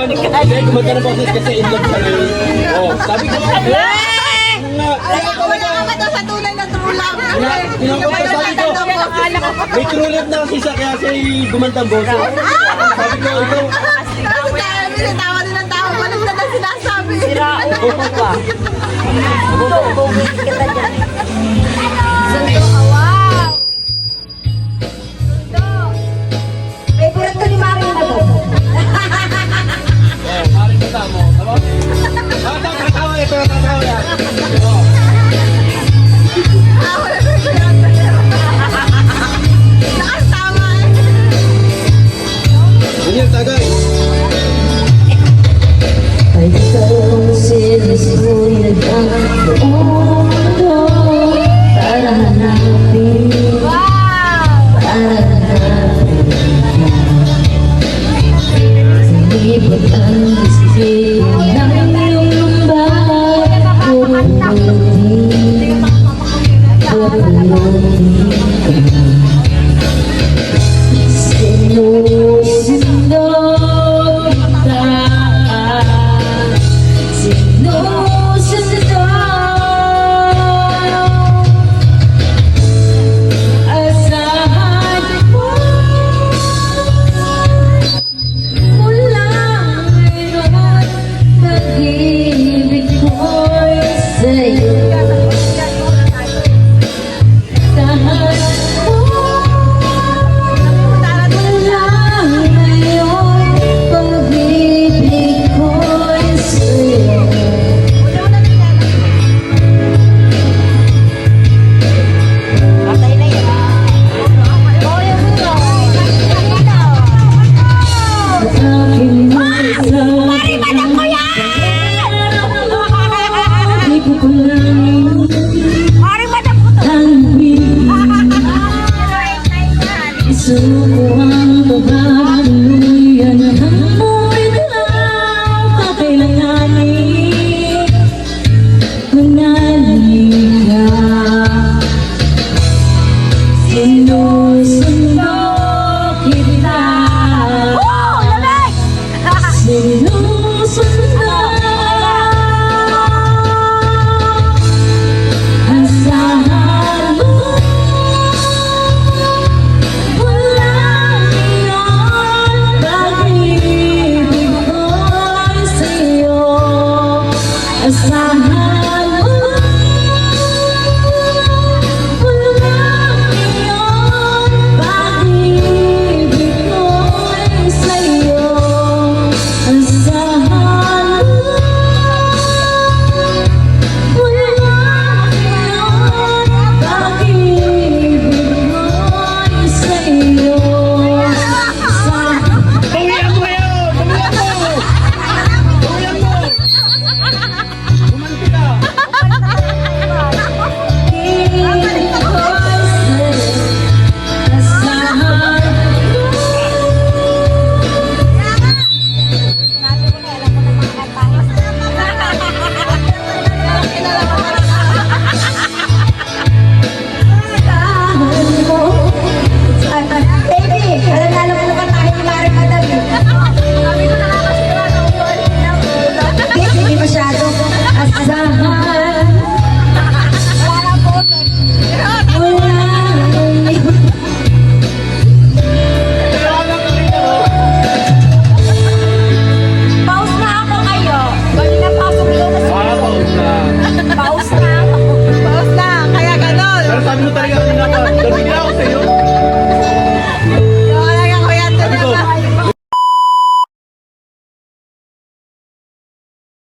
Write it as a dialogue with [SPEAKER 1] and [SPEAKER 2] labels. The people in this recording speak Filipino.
[SPEAKER 1] naman. Hindi, kumanta ng boses kasi in love kami. Oh, sabi ko.
[SPEAKER 2] Wala ka daw sa tunay na true love.
[SPEAKER 1] Sabi ko, may true love na kasi siya kaya siya gumantang boses. Sabi ko, ikaw.
[SPEAKER 2] Tapos dahil minatawa din ang tao, walang na sinasabi.
[SPEAKER 3] Sira ulo ko pa. Bubog kita dyan.
[SPEAKER 2] Santo, wow! Santo! Favorite ko ni Mami na to.
[SPEAKER 1] Oh, maring kita mo. Tama? Tatawa yan, pero tatawa yan. Oh.
[SPEAKER 2] Ah, wala na ko yan. Nakasama eh.
[SPEAKER 1] Ganyan, tagay.
[SPEAKER 3] Ay ikaw sinusulit ang buong mundo para hanapin, para hanapin Lumibot ang isip ng iyong lumbay. Puro ulit, puro ulit sinusundo kita. Sinusundo asahan mo mula ngayon, pag-ibig ko'y sa'yo. Tahan mo mula ngayon, pag-ibig ko'y sa'yo.
[SPEAKER 2] Patay na yun. Oo, yung ito. Marimanang ko yan! Marimanang ko to.
[SPEAKER 3] Isuko ang pagkakuluyan ng mo'y kakailanganin. Manalig ka. Sinusundo kita.
[SPEAKER 2] Oo, lamig!
[SPEAKER 3] Sinusundo asahan mo wala ngayon, pag-ibig ko'y sa'yo. Asahan mo wala ngayon, pag-ibig ko'y sa'yo. Asahan mo wala ngayon, pag-ibig ko'y sa'yo.
[SPEAKER 1] Bawian mo yun! Bawian mo! Bawian mo! Kumanti ka!
[SPEAKER 2] Baby, alam mo naman tayo ni Mari Madam. Hindi masyado.
[SPEAKER 3] Asahan
[SPEAKER 2] Wala po.
[SPEAKER 3] wala ngayon.
[SPEAKER 2] Pause na ako kayo. Kanina pa ako lumabas.
[SPEAKER 1] Pause na.
[SPEAKER 2] Pause na ako. Pause na. Kaya ganon.
[SPEAKER 1] Pero sabi mo talaga kanina pa